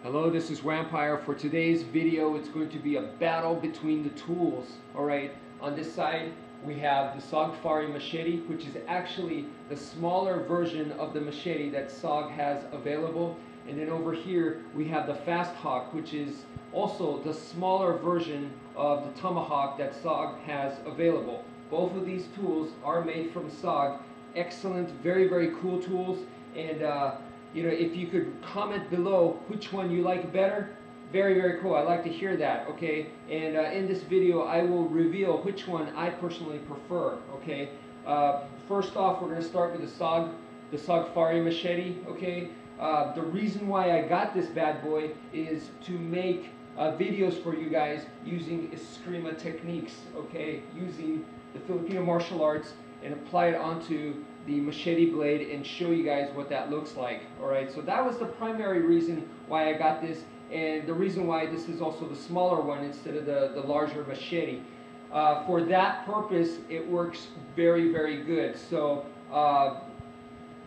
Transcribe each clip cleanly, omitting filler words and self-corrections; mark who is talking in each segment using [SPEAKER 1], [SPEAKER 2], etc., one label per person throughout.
[SPEAKER 1] Hello, this is wmpyr. For today's video, it's going to be a battle between the tools. Alright, on this side we have the SOGfari machete, which is actually the smaller version of the machete that SOG has available. And then over here we have the FASTHAWK, which is also the smaller version of the Tomahawk that SOG has available. Both of these tools are made from SOG. Excellent, very, very cool tools. And if you could comment below which one you like better, very, very cool. I like to hear that, okay? And in this video, I will reveal which one I personally prefer, okay? First off, we're going to start with the SOGfari machete, okay? The reason why I got this bad boy is to make videos for you guys using Eskrima techniques, okay? Using the Filipino martial arts and apply it onto the machete blade and show you guys what that looks like. Alright, so that was the primary reason why I got this, and the reason why this is also the smaller one instead of the larger machete. For that purpose, it works very, very good. So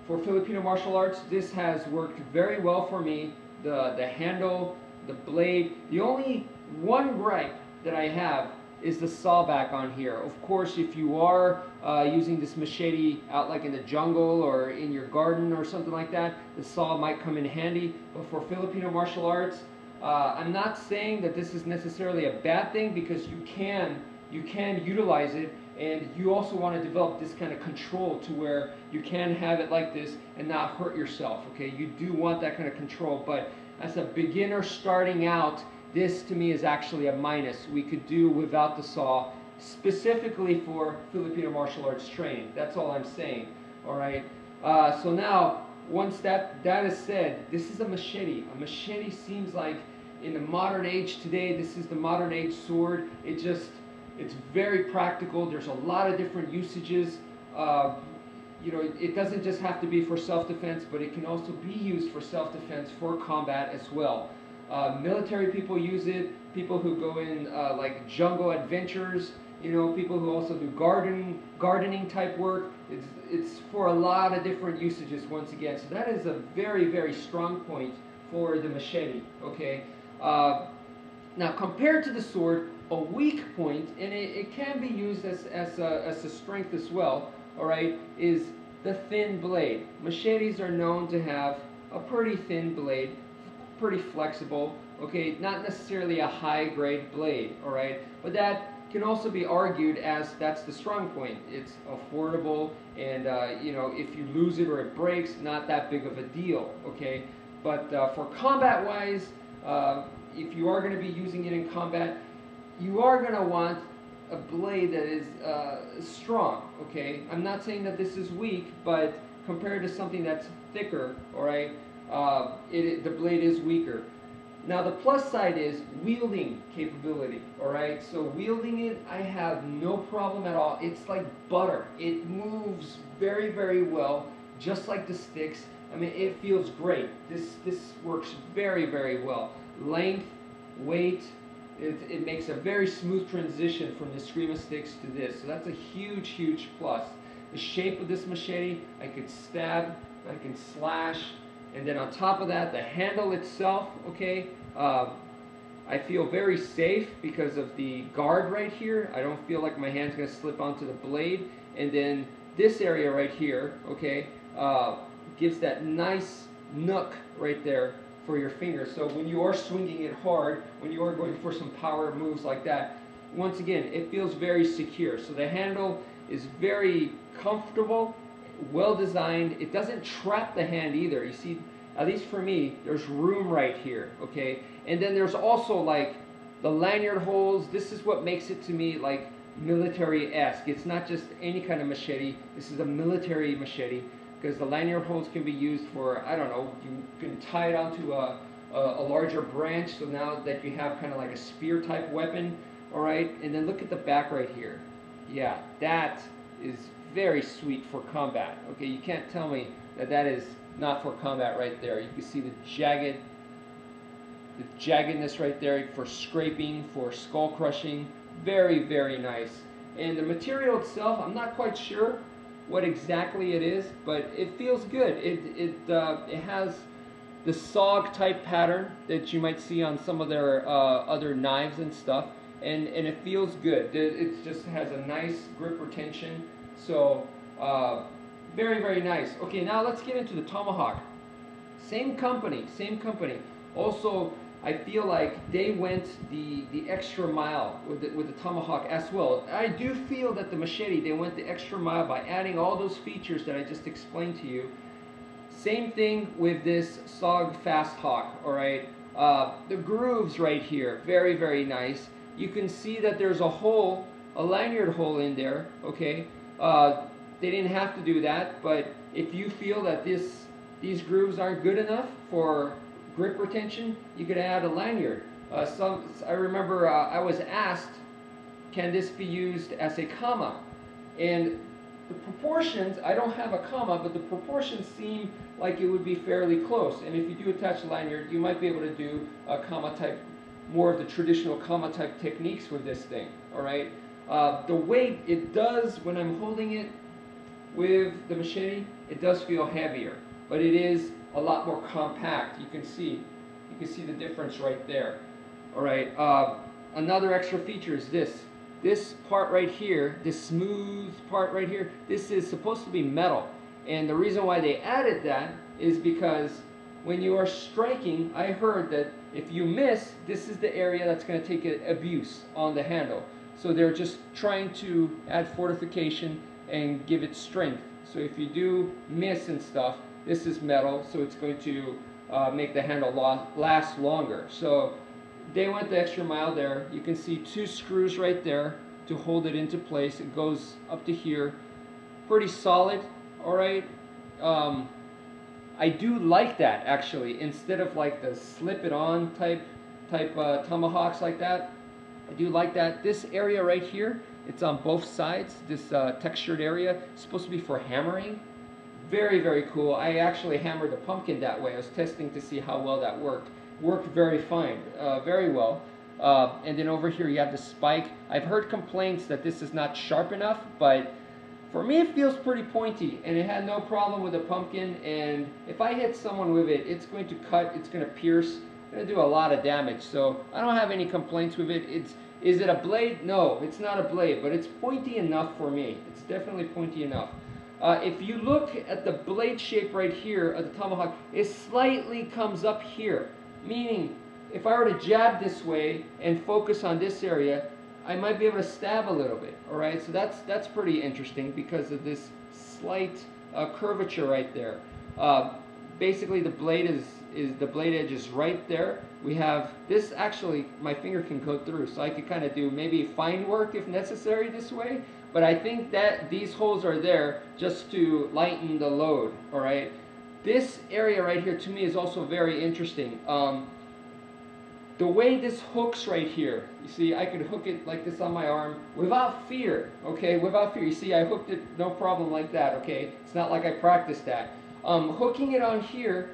[SPEAKER 1] for Filipino martial arts, this has worked very well for me. The handle, the blade. The only one gripe that I have is the sawback on here. Of course, if you are using this machete out like in the jungle or in your garden or something like that, the saw might come in handy. But for Filipino martial arts, I'm not saying that this is necessarily a bad thing, because you can utilize it, and you also want to develop this kind of control to where you can have it like this and not hurt yourself. Okay, you do want that kind of control, but as a beginner starting out, this to me is actually a minus. We could do without the saw, specifically for Filipino martial arts training. That's all I'm saying. Alright, so now once that is said, this is a machete. A machete seems like in the modern age today, this is the modern age sword. It's very practical. There's a lot of different usages. It doesn't just have to be for self-defense, but it can also be used for self-defense, for combat as well. Military people use it, people who go in like jungle adventures, people who also do gardening type work. It's for a lot of different usages once again. So that is a very, very strong point for the machete, okay? Now compared to the sword, a weak point, and it can be used as a strength as well, alright, is the thin blade. Machetes are known to have a pretty thin blade, pretty flexible, okay, not necessarily a high grade blade, alright, but that can also be argued as that's the strong point. It's affordable, and if you lose it or it breaks, not that big of a deal, okay? But for combat wise, if you are going to be using it in combat, you are going to want a blade that is strong, okay? I'm not saying that this is weak, but compared to something that's thicker, alright, the blade is weaker. Now the plus side is wielding capability, alright? So wielding it, I have no problem at all. It's like butter. It moves very, very well, just like the sticks. I mean, it feels great. This works very, very well. Length, weight, it makes a very smooth transition from the Eskrima sticks to this. So that's a huge, huge plus. The shape of this machete, I could stab, I can slash, and then on top of that, the handle itself, okay, I feel very safe because of the guard right here. I don't feel like my hand's going to slip onto the blade. And then this area right here, okay, gives that nice nook right there for your finger. So when you are swinging it hard, when you are going for some power moves like that, once again, it feels very secure. So the handle is very comfortable, well designed. It doesn't trap the hand either. You see, at least for me, there's room right here, okay? And then there's also like the lanyard holes. This is what makes it to me like military-esque. It's not just any kind of machete. This is a military machete, because the lanyard holes can be used for, I don't know, you can tie it onto a larger branch, so now that you have kind of like a spear type weapon, alright? And then look at the back right here. Yeah, that is very sweet for combat. Okay, you can't tell me that is not for combat right there. You can see the jaggedness right there for scraping, for skull crushing. Very, very nice. And the material itself, I'm not quite sure what exactly it is, but it feels good. It has the SOG type pattern that you might see on some of their other knives and stuff, and it feels good. It just has a nice grip retention, so very, very nice. Okay, now let's get into the Tomahawk. Same company. Also, I feel like they went the extra mile with the Tomahawk as well. I do feel that the Machete, they went the extra mile by adding all those features that I just explained to you. Same thing with this SOG FASTHAWK, alright? The grooves right here, very, very nice. You can see that there's a hole, a lanyard hole in there, okay? They didn't have to do that, but if you feel that these grooves aren't good enough for grip retention, you could add a lanyard. I remember I was asked, can this be used as a comma? And the proportions, I don't have a comma, but the proportions seem like it would be fairly close. And if you do attach a lanyard, you might be able to do a comma type, more of the traditional comma type techniques with this thing, all right? The weight, it does, when I'm holding it with the Machete, it does feel heavier, but it is a lot more compact. You can see the difference right there. All right. Another extra feature is this part right here, this smooth part right here. This is supposed to be metal, and the reason why they added that is because when you are striking, I heard that if you miss, this is the area that's going to take abuse on the handle. So they're just trying to add fortification and give it strength. So if you do miss and stuff, this is metal, so it's going to make the handle last longer. So they went the extra mile there. You can see 2 screws right there to hold it into place. It goes up to here. Pretty solid, all right. I do like that, actually, instead of like the slip it on type tomahawks like that. I do like that. This area right here, it's on both sides. This textured area is supposed to be for hammering. Very, very cool. I actually hammered the pumpkin that way. I was testing to see how well that worked. Worked very fine, very well. And then over here you have the spike. I've heard complaints that this is not sharp enough, but for me it feels pretty pointy, and it had no problem with the pumpkin. And if I hit someone with it, it's going to cut, it's going to pierce, it's going to do a lot of damage. So I don't have any complaints with it. Is it a blade? No, it's not a blade, but it's pointy enough for me. It's definitely pointy enough. If you look at the blade shape right here of the Tomahawk, it slightly comes up here, meaning if I were to jab this way and focus on this area, I might be able to stab a little bit. All right, so that's pretty interesting because of this slight curvature right there. Basically, the blade edge is right there. We have this, actually my finger can go through, so I could kind of do maybe fine work if necessary this way. But I think that these holes are there just to lighten the load, all right? This area right here to me is also very interesting. The way this hooks right here, you see, I could hook it like this on my arm without fear, okay? Without fear. You see, I hooked it no problem like that, okay? It's not like I practiced that. Hooking it on here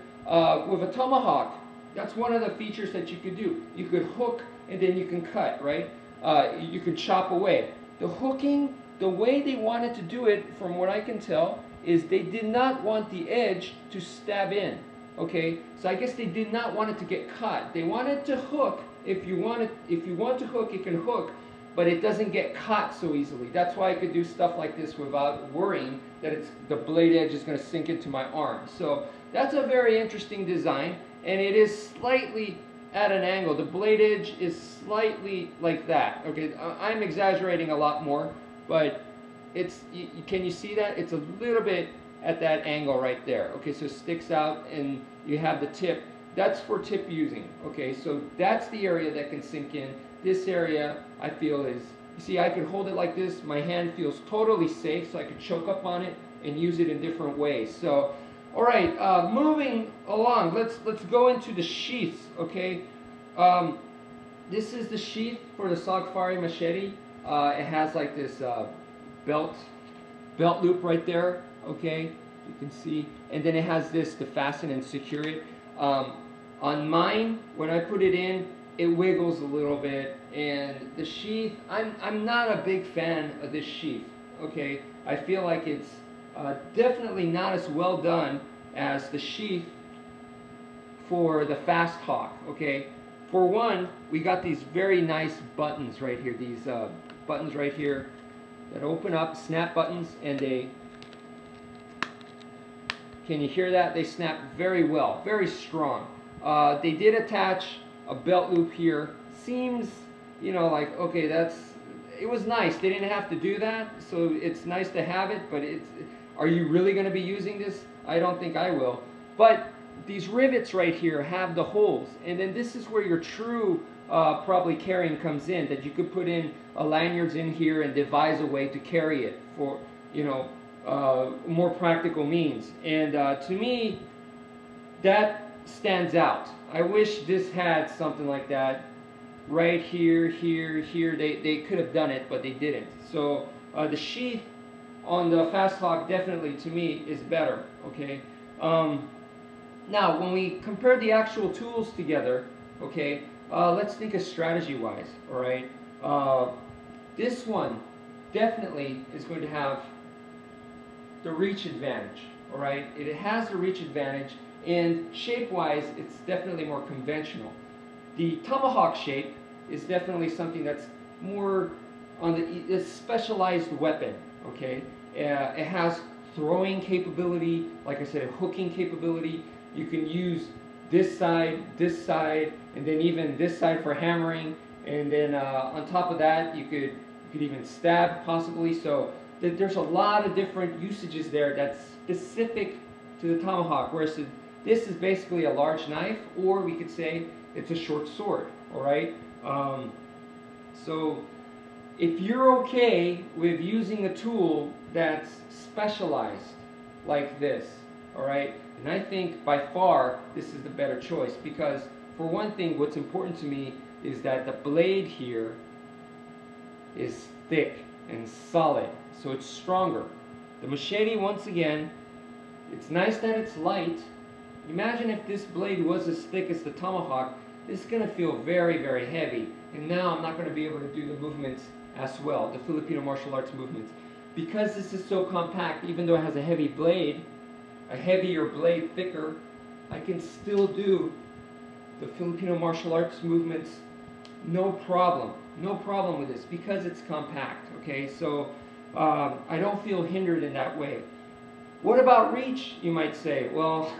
[SPEAKER 1] with a tomahawk, that's one of the features that you could do. You could hook and then you can cut, right? You could chop away. The hooking, the way they wanted to do it, from what I can tell, is they did not want the edge to stab in, okay? So I guess they did not want it to get caught. They wanted to hook. If you want to hook, it can hook, but it doesn't get caught so easily. That's why I could do stuff like this without worrying that the blade edge is going to sink into my arm. So that's a very interesting design, and it is slightly at an angle. The blade edge is slightly like that. Okay, I'm exaggerating a lot more, but it's, can you see that? It's a little bit at that angle right there. Okay, so it sticks out, and you have the tip. That's for tip using. Okay, so that's the area that can sink in. This area, I feel, is, you see, I can hold it like this. My hand feels totally safe, so I could choke up on it and use it in different ways. So, all right, moving along, let's go into the sheaths. Okay, this is the sheath for the SOGfari Machete. It has like this belt loop right there. Okay, you can see, and then it has this to fasten and secure it. On mine, when I put it in, it wiggles a little bit, and the sheath, I'm not a big fan of this sheath. Okay, I feel like it's definitely not as well done as the sheath for the FASTHAWK, okay? For one, we got these very nice buttons right here, these buttons right here that open up, snap buttons, and they, can you hear that? They snap very well, very strong. They did attach a belt loop here. Seems, you know, like, okay, it was nice. They didn't have to do that, so it's nice to have it, but are you really going to be using this? I don't think I will. But these rivets right here have the holes, and then this is where your true probably carrying comes in, that you could put in lanyards in here and devise a way to carry it for, you know, more practical means. And to me, that stands out. I wish this had something like that right here, here, here. They could have done it, but they didn't. So the sheath on the FASTHAWK definitely, to me, is better, okay? Now, when we compare the actual tools together, okay, let's think of strategy-wise, all right? This one definitely is going to have the reach advantage, all right? It has the reach advantage, and shape-wise, it's definitely more conventional. The Tomahawk shape is definitely something that's more on the specialized weapon, okay? It has throwing capability, like I said, hooking capability. You can use this side, and then even this side for hammering, and then on top of that, you could even stab possibly. So there's a lot of different usages there that's specific to the Tomahawk, whereas this is basically a large knife, or we could say it's a short sword, all right? So if you're okay with using a tool that's specialized like this, all right, and I think by far this is the better choice, because for one thing, what's important to me is that the blade here is thick and solid, so it's stronger. The Machete, once again, it's nice that it's light. Imagine if this blade was as thick as the Tomahawk. This is going to feel very, very heavy, and now I'm not going to be able to do the movements as well, the Filipino martial arts movements. Because this is so compact, even though it has a heavy blade, a heavier blade, thicker, I can still do the Filipino martial arts movements no problem with this, because it's compact, okay? So I don't feel hindered in that way. What about reach, you might say? Well,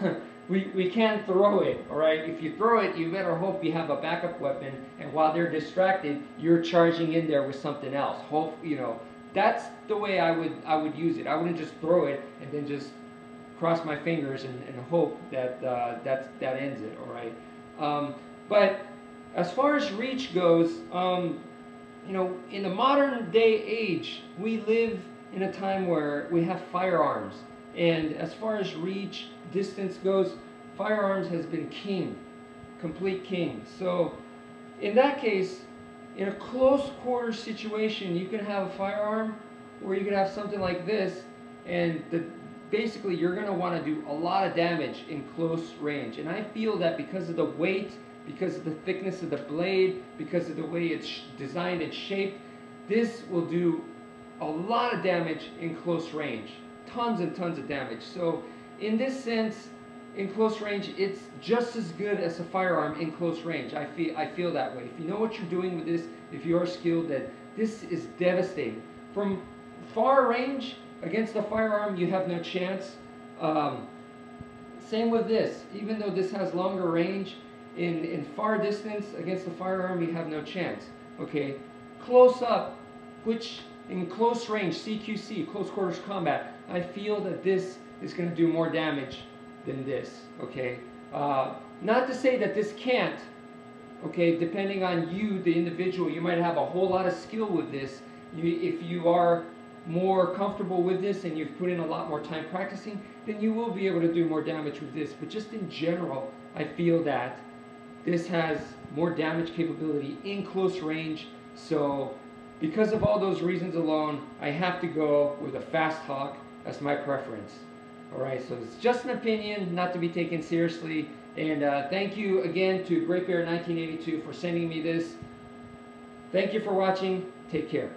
[SPEAKER 1] we can't throw it, all right? If you throw it, you better hope you have a backup weapon, and while they're distracted, you're charging in there with something else. Hope, you know, that's the way I would use it. I wouldn't just throw it and then just cross my fingers and hope that that ends it, all right? But as far as reach goes, you know, in the modern day age, we live in a time where we have firearms. And as far as reach, distance goes, firearms has been king, complete king. So in that case, in a close quarter situation, you can have a firearm, or you can have something like this, and basically you're going to want to do a lot of damage in close range. And I feel that because of the weight, because of the thickness of the blade, because of the way it's designed and shaped, this will do a lot of damage in close range. Tons and tons of damage. So in this sense, in close range, it's just as good as a firearm in close range. I feel that way. If you know what you're doing with this, if you are skilled, that this is devastating. From far range against a firearm, you have no chance. Same with this. Even though this has longer range, in far distance against the firearm, you have no chance. Okay, close up, which in close range, CQC, close quarters combat, I feel that this is going to do more damage than this. Okay, not to say that this can't. Okay, depending on you, the individual, you might have a whole lot of skill with this. If you are more comfortable with this and you've put in a lot more time practicing, then you will be able to do more damage with this. But just in general, I feel that this has more damage capability in close range. So because of all those reasons alone, I have to go with a FASTHAWK as my preference. Alright, so it's just an opinion, not to be taken seriously. And thank you again to Great Bear 1982 for sending me this. Thank you for watching. Take care.